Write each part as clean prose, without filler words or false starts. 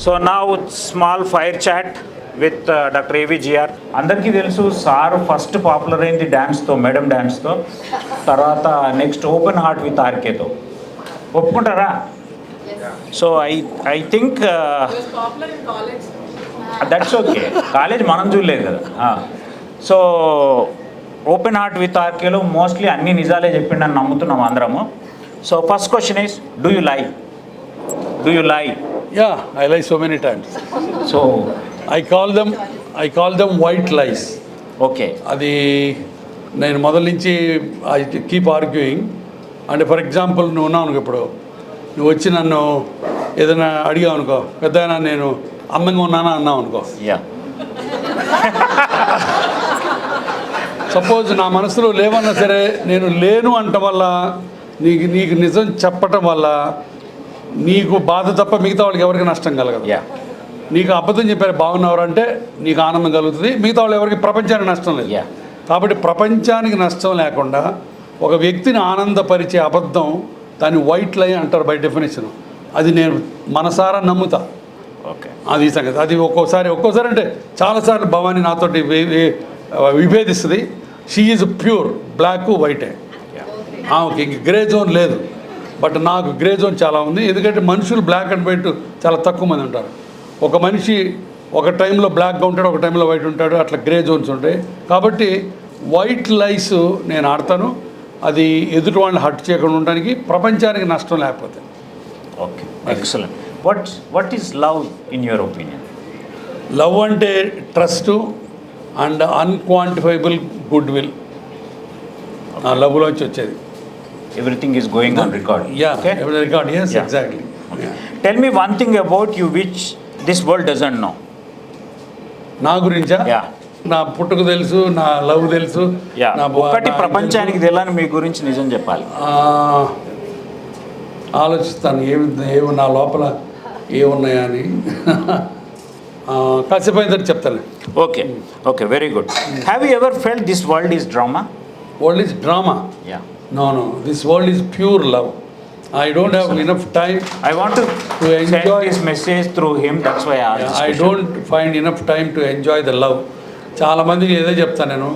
So నా small fire chat with doctor AVGR. అందరికీ తెలుసు సార్ ఫస్ట్ పాపులర్ అయింది డ్యాన్స్తో, మేడం డ్యాన్స్తో. తర్వాత నెక్స్ట్ ఓపెన్ హార్ట్ విత్ ఆర్కేతో. ఒప్పుకుంటారా? So I think that's okay. College మనం చూడలేదు కదా. సో ఓపెన్ హార్ట్ విత్ ఆర్కేలో మోస్ట్లీ అన్ని నిజాలే చెప్పిండని నమ్ముతున్నాం అందరము. So first question is, do you lie? Yeah, I lie so many times. So I call them white lies. Okay. అది నేను మొదల నుంచి ఐ కీప్ ఆర్గ్యూయింగ్. అంటే ఫర్ ఎగ్జాంపుల్ నువ్వు ఉన్నావు అనుకో, ఇప్పుడు నువ్వు వచ్చి నన్ను ఏదైనా అడిగావు అనుకో, పెద్దయినా నేను అందంగా ఉన్నానా అన్నావు అనుకో, యా, సపోజ్ నా మనసులో లేవన్నా సరే నేను లేను అంటం వల్ల నీకు నిజం చెప్పటం వల్ల నీకు బాధ తప్ప మిగతా వాళ్ళకి ఎవరికి నష్టం కలగదు. యా, నీకు అబద్ధం చెప్పారు బాగున్నవారు అంటే నీకు ఆనందం కలుగుతుంది, మిగతా వాళ్ళు ఎవరికి ప్రపంచానికి నష్టం లేదు. యా. కాబట్టి ప్రపంచానికి నష్టం లేకుండా ఒక వ్యక్తిని ఆనందపరిచే అబద్ధం దాన్ని వైట్ లై అంటారు బై డెఫినేషన్. అది నేను మనసారా నమ్ముతా. ఓకే, అది సంగతి. అది ఒక్కోసారి అంటే చాలాసార్లు భవానీ నాతోటి విభేదిస్తుంది. షీ ఈజ్ ప్యూర్ బ్లాక్ వైటే, ఓకే, ఇంక గ్రే జోన్ లేదు. బట్ నాకు గ్రే జోన్ చాలా ఉంది. ఎందుకంటే మనుషులు బ్లాక్ అండ్ వైట్ చాలా తక్కువ మంది ఉంటారు. ఒక మనిషి ఒక టైంలో బ్లాక్గా ఉంటాడు, ఒక టైంలో వైట్ ఉంటాడు, అట్లా గ్రే జోన్స్ ఉంటాయి. కాబట్టి వైట్ లైస్ నేను ఆడతాను. అది ఎదుటి వాళ్ళని హర్ట్ చేయకుండా ఉండడానికి, ప్రపంచానికి నష్టం లేకపోతే. Okay, excellent. What is love in your opinion? Love అంటే ట్రస్ట్ అండ్ అన్క్వాంటిఫైబుల్ గుడ్ విల్. ఆ లవ్లోంచి వచ్చేది. Everything is going on record. Yeah, okay? record, yes, Yeah. exactly. Okay. Yeah. Tell me one thing about you which this world doesn't know. నా గురించా? Yeah. నా పుట్టుక తెలుసు, నా love తెలుసు. Yeah. ఒకటి ప్రపంచానికి తెలియని మీ గురించి నిజం చెప్పాలి. ఆలోచిస్తాను ఏమి నా లోపల ఏమున్నాయా అని. కాసేపు అయిన చెప్తాను. Okay, okay, very good. Have you ever felt this world is drama? World is drama? Yeah. No, this world is pure love. I don't have enough time. I want to enjoy send this message through him. That's why I asked this I question. don't find enough time to enjoy the love. చాలా మందికి ఏదో చెప్తాను నేను,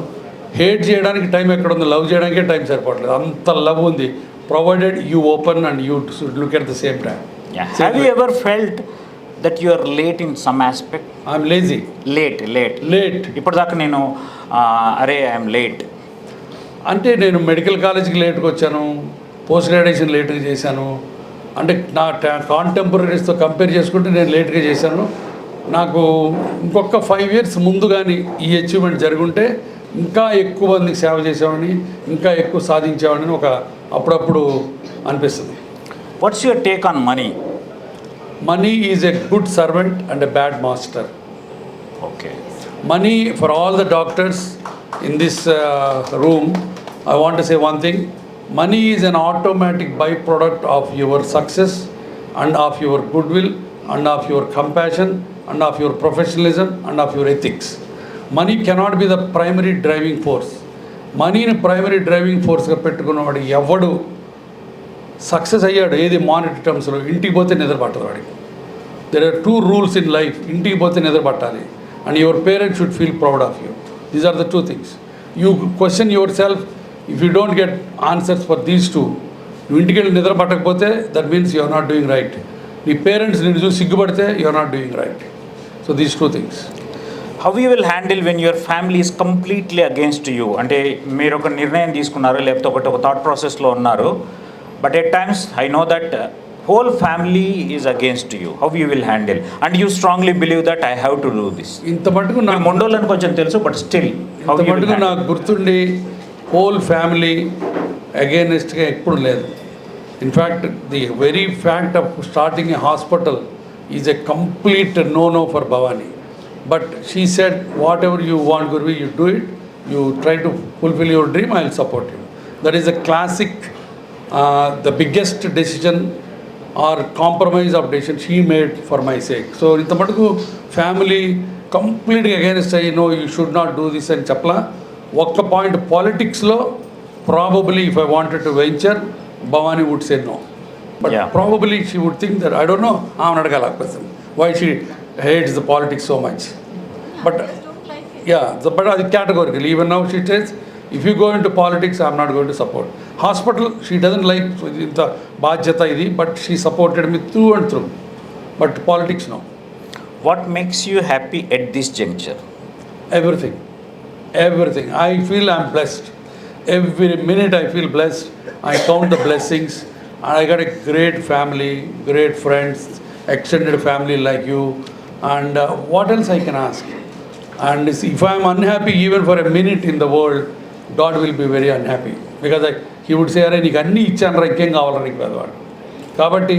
hate చేయడానికి time ఎక్కడ ఉంది, love చేయడానికే time సరిపోవట్లేదు. అంత లవ్ ఉంది. Provided you open and you should look at the same time. Have you ever felt that you are late in some aspect? I'm lazy. Late. ఇప్పటిదాకా నేను అరే ఐఎమ్ లేట్ అంటే నేను మెడికల్ కాలేజ్కి లేట్గా వచ్చాను, పోస్ట్ గ్రాడ్యుయేషన్ లేట్గా చేశాను. అంటే నా కాంటెంపరీస్తో కంపేర్ చేసుకుంటే నేను లేట్గా చేశాను. నాకు ఇంకొక 5 years ముందు కానీ ఈ అచీవ్మెంట్ జరుగుంటే ఇంకా ఎక్కువ మందికి సేవ చేసేవాడిని, ఇంకా ఎక్కువ సాధించేవాడిని ఒక అప్పుడప్పుడు అనిపిస్తుంది. What's your take on money? Money is a good servant and a bad master. Okay. Money, for all the doctors in this room, I want to say one thing. Money is an automatic byproduct of your success and of your goodwill and of your compassion and of your professionalism and of your ethics. Money cannot be the primary driving force. మనీని primary driving ఫోర్స్గా పెట్టుకున్నవాడు ఎవడు success అయ్యాడు ఏది monetary టర్మ్స్లో, ఇంటికి పోతే నిద్ర పట్టదు వాడికి. There are 2 rules in life. ఇంటికి పోతే నిద్ర పట్టాలి and your parents should feel proud of you. These are the 2 things. You question yourself. If you don't get answers for these 2, నువ్వు ఇంటికి వెళ్ళి నిద్ర పట్టకపోతే that means you are not doing right. నీ పేరెంట్స్ నిన్ను చూసి సిగ్గుపడితే you are not doing right. So these 2 things. How you will handle when your family is completely against you? అంటే మీరు ఒక నిర్ణయం తీసుకున్నారు, లేకపోతే ఒక థాట్ ప్రాసెస్లో ఉన్నారు, but at times I know that whole family is against you. How you will handle? And you strongly believe that I have to do this. ఇంత మటుకు నా మొండోళ్ళని కొంచెం తెలుసు, బట్ స్టిల్ ఇంత మటుకు నాకు గుర్తుండి హోల్ ఫ్యామిలీ అగేనెస్ట్గా ఎప్పుడు లేదు. In fact the very fact of starting a hospital is a complete no for Bhavani. But she said whatever you want గురువి, you do it, you try to fulfil your dream, I will support you. That is a classic, the biggest decision or compromise of decision she made for my sake. So ఇంత మటుకు family కంప్లీట్గా against అయ్యి no you should not do this అని చెప్పలా. ఒక్క point పాలిటిక్స్లో probably if I wanted to venture, Bhavani would say no. But Yeah. probably she would think that, I don't know, I'm not a person. Why she hates the politics so much. But Just don't like it. yeah, but categorically, even now she says, if you go into politics, I'm not going to support. Hospital, she doesn't like the bajjata idi, but she supported me through and through. But politics, no. What makes you happy at this juncture? Everything. Everything. I feel I'm blessed. Every minute I feel blessed. I count the blessings. And I got a great family, great friends, extended family like you. And what else I can ask? And if I'm unhappy even for a minute in the world, God will be very unhappy. Because He would say, "Arey, నీకు అన్నీ ఇచ్చాను రా, ఇంకేం కావాలని నీకు పెద్దవాడు." కాబట్టి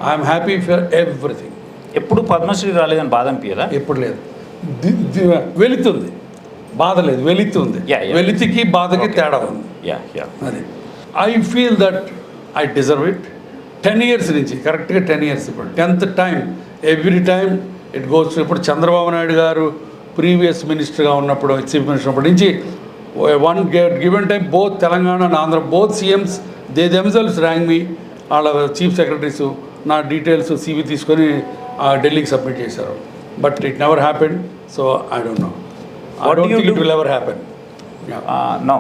I'm happy for everything. ఎప్పుడు పద్మశ్రీ రాలేదని బాధ అనిపించదా? ఎప్పుడు లేదు. వెళుతుంది, బాధ లేదు, వెళుతుంది. Yeah, yeah. వెలితికి బాధకి తేడా ఉంది. యా అది I feel that I deserve it. 10 years నుంచి, కరెక్ట్గా 10 years ఇప్పుడు 10th time, every time it goes. ఇప్పుడు చంద్రబాబు నాయుడు గారు ప్రీవియస్ మినిస్టర్గా ఉన్నప్పుడు, చీఫ్ మినిస్టర్ ఉన్నప్పటి నుంచి one given time both Telangana and Andhra, both CMs they themselves rank me. వాళ్ళ చీఫ్ సెక్రటరీస్ నా డీటెయిల్స్ CV తీసుకొని ఢిల్లీకి సబ్మిట్ చేశారు. But it never happen. So I don't know. I What do don't you think it do? will ever happen. Yeah. No,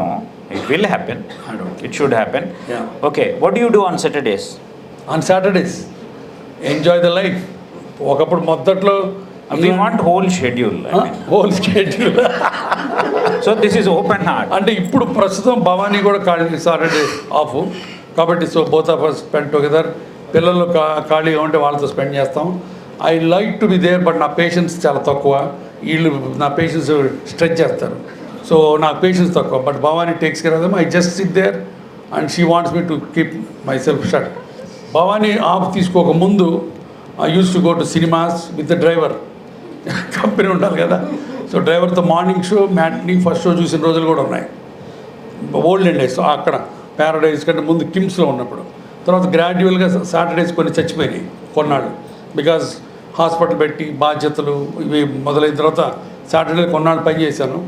it will happen. I don't. It should happen. Yeah. Okay, what do you do on Saturdays? On Saturdays, enjoy the life. ఒకప్పుడు మొదట్లో We want whole schedule. I mean. Whole schedule. So this is open heart. అంటే ఇప్పుడు ప్రస్తుతం భవానీ కూడా ఖాళీ, Saturday off కాబట్టి. So both of us spend together. పిల్లలు ఖాళీగా ఉంటే వాళ్ళతో స్పెండ్ చేస్తాం. I like to be there, but నా పేషెన్స్ చాలా తక్కువ. వీళ్ళు నా పేషెన్స్ స్ట్రెచ్ చేస్తారు. సో నాకు పేషెన్స్ తక్కువ. But Bhavani takes care of them. I just sit there and she wants me to keep myself shut. Bhavani off తీసుకోక ముందు I use to go to cinemas with the driver. Company ఉండాలి కదా. So డ్రైవర్తో morning show, matinee, first show చూసిన రోజులు కూడా ఉన్నాయి. Olden days అక్కడ ప్యారడైజ్ కంటే ముందు కిమ్స్లో ఉన్నప్పుడు. తర్వాత గ్రాడ్యువల్గా సాటర్డేస్ కొన్ని చచ్చిపోయినాయి కొన్నాళ్ళు. బికాజ్ హాస్పిటల్ పెట్టి బాధ్యతలు ఇవి మొదలైన తర్వాత సాటర్డే కొన్నాళ్ళు పని చేశాను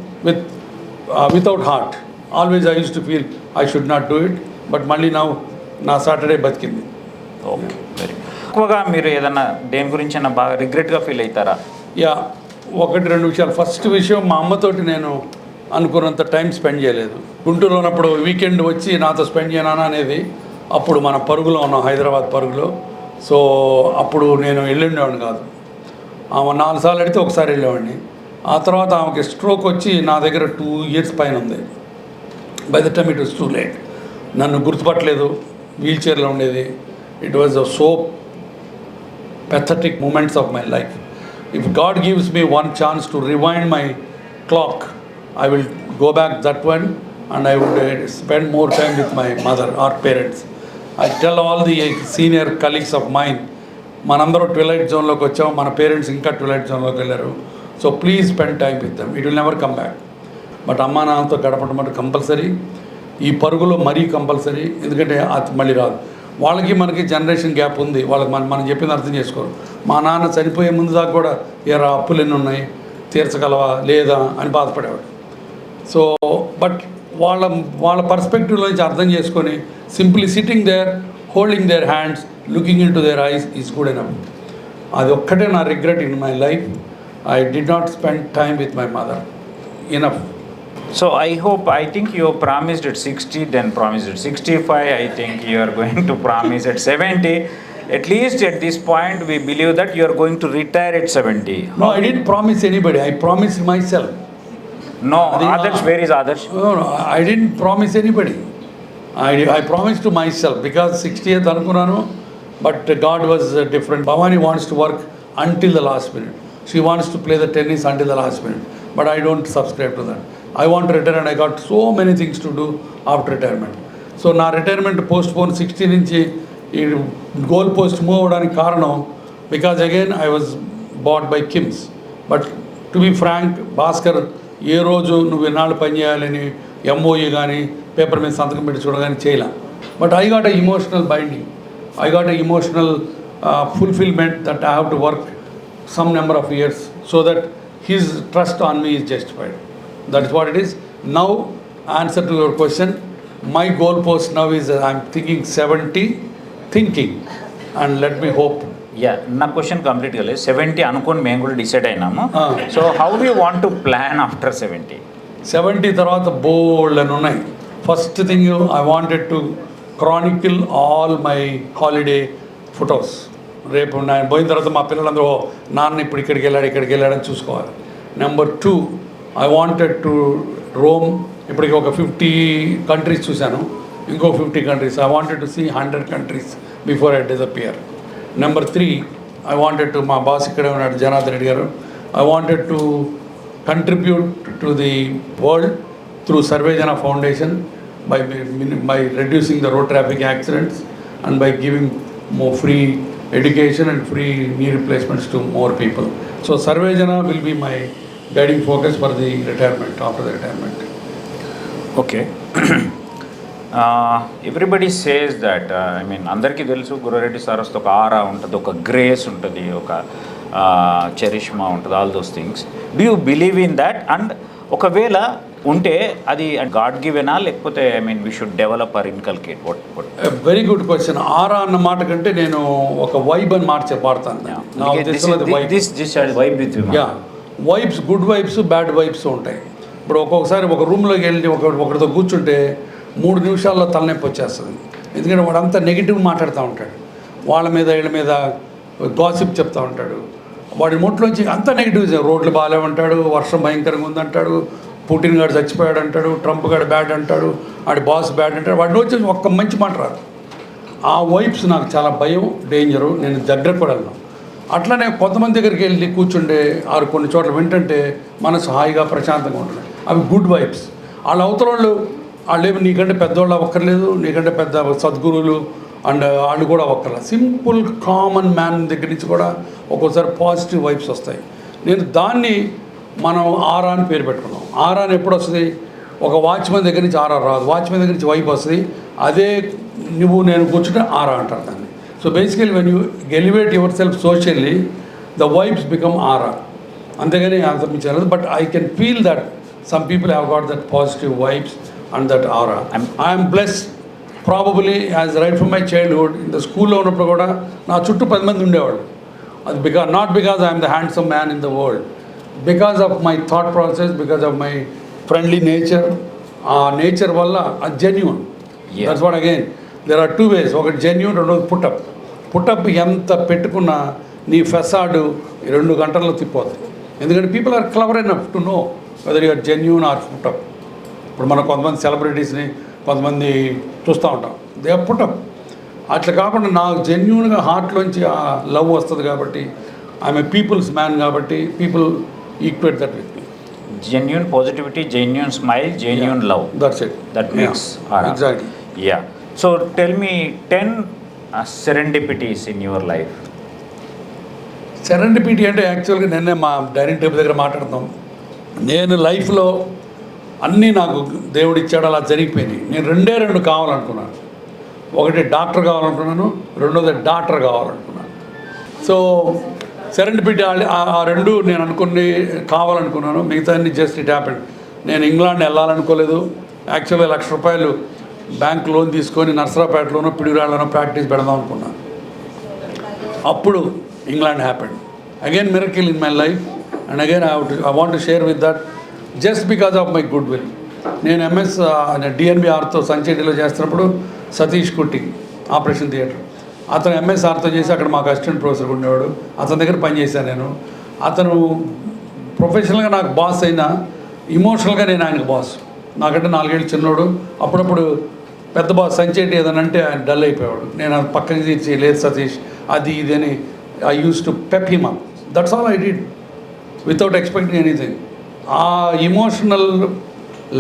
without heart. Always I use to feel I should not do it. But మళ్ళీ నా సాటర్డే బతికింది. Okay, very. ఎక్కువగా మీరు ఏదన్నా దేని గురించి అయినా బాగా రిగ్రెట్గా ఫీల్ అవుతారా? యా, 1-2 విషయాలు. ఫస్ట్ విషయం, మా అమ్మతోటి నేను అనుకున్నంత టైం స్పెండ్ చేయలేదు. గుంటూరులో ఉన్నప్పుడు వీకెండ్ వచ్చి నాతో స్పెండ్ చేయనా అనేది. అప్పుడు మన పరుగులో ఉన్నాం, హైదరాబాద్ పరుగులో. సో అప్పుడు నేను వెళ్ళిండేవాడిని కాదు. ఆమె 4 సార్లు అడిగితే ఒకసారి వెళ్ళేవాడిని. ఆ తర్వాత ఆమెకి స్ట్రోక్ వచ్చి నా దగ్గర 2 years పైన ఉంది. By the time it was too late. నన్ను గుర్తుపట్టలేదు, వీల్ చైర్లో ఉండేది. It was so pathetic moments of my life. If God gives me one chance to rewind my clock, I will go back that one and I would spend more time with my mother or parents. I tell all the senior colleagues of mine, మనందరూ twilight జోన్లోకి వచ్చాం, మన parents ఇంకా twilight జోన్లోకి వెళ్ళారు. So please spend time with them, it will never come back. But అమ్మా నాన్నతో గడపడం అంటే compulsory. ఈ పరుగులో మరీ కంపల్సరీ, ఎందుకంటే అది మళ్ళీ రాదు. వాళ్ళకి మనకి జనరేషన్ గ్యాప్ ఉంది. వాళ్ళకి మనం చెప్పింది అర్థం చేసుకోరు. మా నాన్న చనిపోయే ముందు దాకా కూడా ఏరా అప్పులు ఎన్ని ఉన్నాయి, తీర్చగలవా లేదా అని బాధపడేవాడు. సో బట్ వాళ్ళ పర్స్పెక్టివ్లో నుంచి అర్థం చేసుకొని simply sitting there, holding their hands, looking into their eyes is good enough. అది ఒక్కటే నా regret in my life. I did not spend time with my mother enough. So I think you promised at 60, then promised at 65. I think you are going to promise at 70. At least at this point, we believe that you are going to retire at 70. No, I didn't promise anybody. I promised myself. No, Adi- Adarsh, where is Adarsh? No, I didn't promise anybody. I promised to myself because 60th అనుకున్నాను. But God was different. Bhavani wants to work until the last minute. She wants to play the tennis until the last minute. But I don't subscribe to that. I want to retire and I got so many things to do after retirement. So నా retirement postpone 60 నుంచి ఈ goal post move అవ్వడానికి కారణం because again I was bought by KIMS. But to be frank, Bhaskar ఏ రోజు నువ్వు ఎన్నాళ్ళు పని చేయాలని MOE కానీ పేపర్ మీద సంతకం పెట్టి చూడగానే చేయలే. But I got a emotional binding, I got a emotional fulfillment that I have to work some number of years so that his trust on me is justified. That is what it is. Now, answer to your question, my goal post now is I'm thinking 70 thinking, and let me hope. Yeah నా question కంప్లీట్గా లేదు. 70 అనుకొని మేము కూడా decide అయినాము. So how you want to plan after 70? 70 తర్వాత బోల్డ్ అని ఉన్నాయి. First thing I wanted to chronicle all my holiday photos. రేపు నేను పోయిన తర్వాత మా పిల్లలందరూ నాన్న ఇప్పుడు ఇక్కడికి వెళ్ళాడని చూసుకోవాలి. Number 2, I wanted to roam. ఇప్పటికి ఒక 50 కంట్రీస్ చూశాను, ఇంకో 50 countries. I wanted to see 100 countries before I disappear. Number 3, I wanted to, మా బాస్ ఇక్కడే ఉన్నాడు జనార్దన్ రెడ్డి గారు, I wanted to contribute to the world through Sarvejana Foundation by reducing the road traffic accidents and by giving more free education and free knee replacements to more people. So Sarvejana will be my guiding focus for the retirement, after the retirement. Okay. Everybody says that, I mean అందరికీ తెలుసు Gurureddy sir వస్తే ఒక ఆరా ఉంటుంది, ఒక grace ఉంటుంది, ఒక charisma ఉంటుంది, all those things. Do you believe in that? అండ్ ఒకవేళ ఉంటే అది గాడ్ గివెనా, లేకపోతే I mean we should develop or inculcate? Very good question. Aura అన్న మాట కంటే నేను ఒక వైబ్ అని మాట పాడతాను. Vibes, good vibes, bad vibes ఉంటాయి. ఇప్పుడు ఒక్కొక్కసారి ఒక రూమ్లోకి వెళ్ళి ఒకరితో కూర్చుంటే 3 నిమిషాల్లో తలనొప్పి వచ్చేస్తుంది. ఎందుకంటే వాడంతా నెగిటివ్ మాట్లాడుతూ ఉంటాడు, వాళ్ళ మీద వీళ్ళ మీద గాసిప్ చెప్తూ ఉంటాడు. వాడి నోట్లోంచి అంతా నెగిటివ్. రోడ్లు బాగాలేమంటాడు, వర్షం భయంకరంగా ఉందంటాడు, పుటిన్ గారు చచ్చిపోయాడు అంటాడు, ట్రంప్ గారు బ్యాడ్ అంటాడు, వాడి బాస్ బ్యాడ్ అంటాడు. వాడిని వచ్చి ఒక్క మంచి మాట రాదు. ఆ వైబ్స్ నాకు చాలా భయం, డేంజరు. నేను దగ్గర కూడా వెళ్ళను. అట్లనే కొంతమంది దగ్గరికి వెళ్ళి కూర్చుంటే కొన్ని చోట్ల వింటుంటే మనసు హాయిగా ప్రశాంతంగా ఉంటుంది. అవి గుడ్ వైబ్స్. వాళ్ళ అవతల వాళ్ళు ఏమి నీకంటే పెద్దవాళ్ళు అవ్వక్కర్లేదు, నీకంటే పెద్ద సద్గురువులు అండ్ వాళ్ళు కూడా ఒక్కర్లేదు. సింపుల్ కామన్ మ్యాన్ దగ్గర నుంచి కూడా ఒక్కోసారి పాజిటివ్ వైబ్స్ వస్తాయి. నేను దాన్ని మనం ఆరా అని పేరు పెట్టుకున్నాం. ఆరా అని ఎప్పుడు వస్తుంది? ఒక వాచ్మెన్ దగ్గర నుంచి ఆరా రాదు, వాచ్మెన్ దగ్గర నుంచి వైబ్ వస్తుంది. అదే నువ్వు నేను కూర్చుంటే ఆరా అంటారు దాన్ని. So basically when you elevate yourself socially, the vibes become aura. అంతేగాని అంతమించలేదు. But I can feel that some people have got that positive vibes and that aura. I'm blessed. Probably as right from my childhood. ఇంత స్కూల్లో ఉన్నప్పుడు కూడా నా చుట్టూ 10 మంది ఉండేవాళ్ళు. అది not because I'm the handsome man in the world, because of my thought process, because of my friendly nature. ఆ నేచర్ వల్ల అది genuine. That's what again there are 2 ways. ఒకటి జెన్యూన్, రెండోది పుటప్. పుటప్ ఎంత పెట్టుకున్నా నీ ఫెసాడు 2 గంటల్లో తిప్పవుతుంది. ఎందుకంటే people are clever enough to know whether you are genuine or put up. ఇప్పుడు మనం కొంతమంది సెలబ్రిటీస్ని కొంతమంది చూస్తూ ఉంటాం, దే ఆర్ పుటప్. అట్లా కాకుండా నాకు జెన్యూన్గా హార్ట్లోంచి ఆ లవ్ వస్తుంది కాబట్టి, ఐఎమ్ ఏ పీపుల్స్ మ్యాన్ కాబట్టి people equate that with me. Genuine positivity, genuine smile, genuine love. That's it. That makes Ara. Exactly. Yeah. So tell me 10 serendipities in your life. Serendipity అంటే యాక్చువల్గా నిన్నే మా dining table దగ్గర మాట్లాడతాం. నేను లైఫ్లో అన్నీ నాకు దేవుడు ఇచ్చాడు, అలా జరిగిపోయినాయి. నేను 2 కావాలనుకున్నాను. ఒకటి డాక్టర్ కావాలనుకున్నాను, రెండోది డాక్టర్ కావాలనుకున్నాను. సో సెరెండిపిటీ ఆ 2 నేను కావాలనుకున్నాను. మిగతా అన్ని జస్ట్ ఇట్ హ్యాపెండ్. నేను ఇంగ్లాండ్ వెళ్ళాలనుకోలేదు. యాక్చువల్గా ₹1,00,000 బ్యాంక్ లోన్ తీసుకొని నర్సరాపేటలోనో పిడుగురాళ్ళలోనో ప్రాక్టీస్ పెడదాం అనుకున్నాను. అప్పుడు England happened. Again miracle in my life. And again I want to share with that just because of my good will. నేను ఎంఎస్ డిఎన్బిఆర్తో సంచేటిలో చేస్తున్నప్పుడు సతీష్ కుట్టి ఆపరేషన్ థియేటర్, అతను ఎంఎస్ఆర్తో చేసి అక్కడ మాకు అసిస్టెంట్ ప్రొఫెసర్ ఉండేవాడు. అతని దగ్గర పనిచేశాను నేను. అతను ప్రొఫెషనల్గా నాకు బాస్ అయినా ఇమోషనల్గా నేను ఆయనకు బాస్. నాకంటే 4 ఏళ్ళు చిన్నోడు. అప్పుడప్పుడు పెద్ద బాస్ సంచేటి ఏదైనా అంటే ఆయన డల్ అయిపోయాడు. నేను అది పక్కన తీర్చి, లేదు సతీష్ అది ఇది అని I use to pep him up. That's all I did without expecting anything. ఆ ఇమోషనల్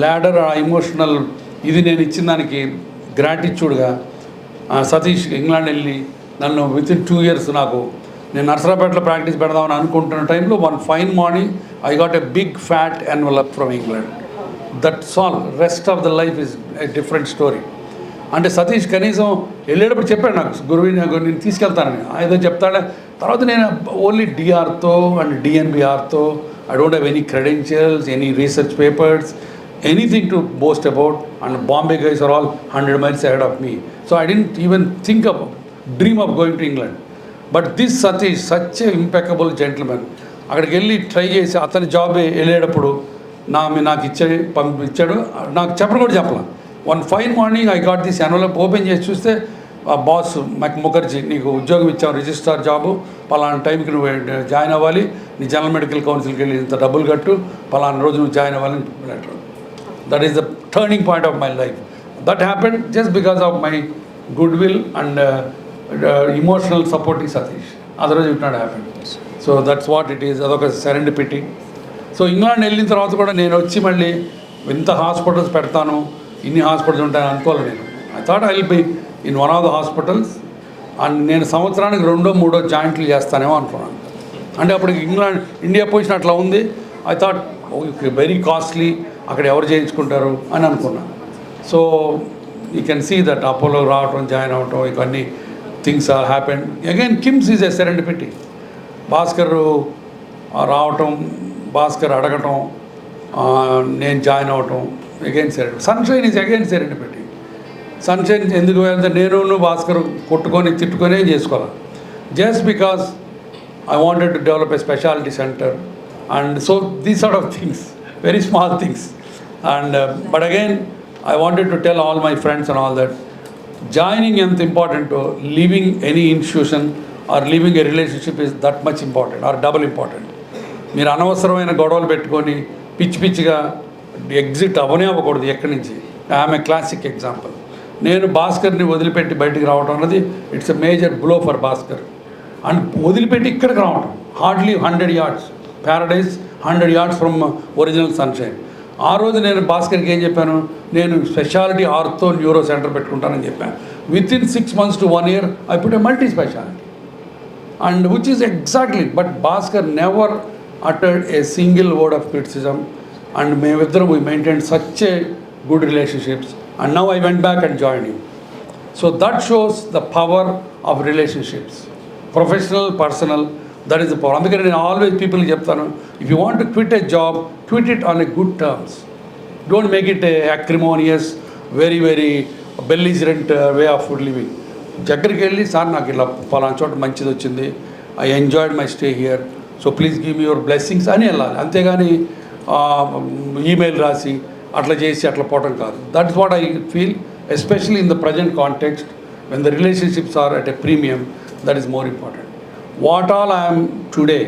ల్యాడర్, ఆ ఇమోషనల్ ఇది నేను ఇచ్చిన దానికి గ్రాటిట్యూడ్గా సతీష్ ఇంగ్లాండ్ వెళ్ళి నన్ను వితిన్ 2 years నేను నర్సరాపేటలో ప్రాక్టీస్ పెడదామని అనుకుంటున్న టైంలో one fine morning I got a big fat envelope from England. That's all. Rest of the life is a different story. అంటే సతీష్ కనీసం వెళ్ళేటప్పుడు చెప్పాడు నాకు, గురువు నేను తీసుకెళ్తానని. ఏదో చెప్తాడే. తర్వాత నేను ఓన్లీ డిఆర్తో అండ్ డిఎన్బిఆర్తో I don't have any credentials, any research papers, anything to boast about, and Bombay guys are all 100 miles ahead of me. So I didn't even think of dream of going to England. But this Satish such a impeccable gentlemen. అక్కడికి వెళ్ళి try చేసి అతని job వెళ్ళేటప్పుడు నాకు పంపించాడు. నాకు చెప్పడం కూడా చెప్పాల. One fine morning I got this envelope. Open చేసి చూస్తే ఆ బాస్ ముఖర్జీ, నీకు ఉద్యోగం ఇచ్చావు, రిజిస్ట్రార్ జాబు, పలానా టైంకి నువ్వు జాయిన్ అవ్వాలి, నీ జనరల్ మెడికల్ కౌన్సిల్కి వెళ్ళి ఇంత డబ్బులు కట్టు, పలానా రోజు నువ్వు జాయిన్ అవ్వాలని letter. That is the turning point of my life. That happened just because of my good will and emotional supporting Satish. Otherwise it not happened. So that's what it is. అదొక serendipity. So England వెళ్ళిన తర్వాత కూడా నేను వచ్చి మళ్ళీ ఇంత hospitals పెడతాను, ఇన్ని హాస్పిటల్స్ ఉంటాయని అనుకోవాలి నేను. I thought I will be in one of the hospitals and నేను సంవత్సరానికి 2-3 జాయింట్లు చేస్తానేమో అనుకున్నాను. అంటే అప్పుడు ఇండియా పొజిషన్ అట్లా ఉంది. ఐ థాట్ వెరీ కాస్ట్లీ, అక్కడ ఎవరు చేయించుకుంటారు అని అనుకున్నాను. So you can see that Apollo రావటం, జాయిన్ అవ్వటం, ఇవన్నీ things are happened. Again KIMS is a serendipity. Bhaskar రావటం, భాస్కర్ అడగటం, నేను జాయిన్ అవ్వటం, again serendipity. Sunshine is again serendipity. Sunshine ఎందుకు వెళ్తే నేను భాస్కర్ కొట్టుకొని తిట్టుకొనే చేసుకోవాలి. Just because I wanted to develop a speciality centre and so these sort of things, very small things. And but again I wanted to tell all my friends and all that joining ఎంత ఇంపార్టెంటో, leaving any institution or leaving a relationship is that much important or double important. మీరు అనవసరమైన గొడవలు పెట్టుకొని పిచ్చిగా exit అవ్వకూడదు ఎక్కడి నుంచి. I'm a classic example. నేను భాస్కర్ని వదిలిపెట్టి బయటికి రావడం అన్నది it's a major blow for Bhaskar. అండ్ వదిలిపెట్టి ఇక్కడికి రావడం hardly 100 yards, Paradise 100 yards from original Sunshine. ఆ రోజు నేను భాస్కర్కి ఏం చెప్పాను, నేను స్పెషాలిటీ ఆర్థో న్యూరో సెంటర్ పెట్టుకుంటానని చెప్పాను. With in 6 months to 1 year I put a multi speciality and which is exactly, but Bhaskar never uttered a single word of criticism and we maintained such a good relationships, and now I went back and joined him. So that shows the power of relationships, professional, personal. That is the power. Andukane nenu always people cheptanu, if you want to quit a job, quit it on a good terms. Don't make it a acrimonious, very belligerent way of living. దగ్గరికి వెళ్ళి, sir నాకు ఇలా పలానా చోట మంచిది వచ్చింది, I enjoyed my stay here, so please give me your blessings అని వెళ్ళాలి. అంతేగాని ఈమెయిల్ రాసి అట్లా చేసి అట్లా పోవటం కాదు. That is what I feel, especially in the present context when the relationships are at a premium. That is more important. What all I am today,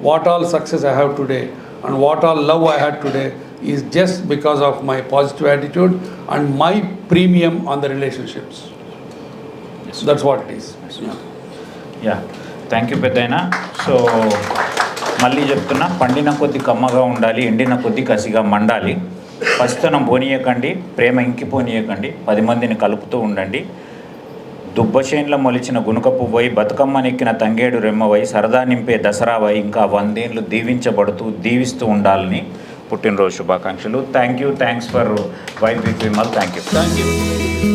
what all success I have today and what all love I had today is just because of my positive attitude and my premium on the relationships. That's what it is. Yeah, thank you పెద్దయినా. So మళ్ళీ చెప్తున్నా, పండిన కొద్ది కమ్మగా ఉండాలి, ఎండిన కొద్ది కసిగా మండాలి. పసితనం పోనీయకండి, ప్రేమ ఇంకిపోనీయకండి, 10 మందిని కలుపుతూ ఉండండి. దుబ్బచేన్ల మొలిచిన గునుక పువ్వై, బతుకమ్మనెక్కిన తంగేడు రెమ్మవై, సరదా నింపే దసరావై, ఇంకా 100 ఏళ్ళు దీవించబడుతూ దీవిస్తూ ఉండాలని పుట్టినరోజు శుభాకాంక్షలు. Thank you. Thanks for wife with Vimal. Thank you.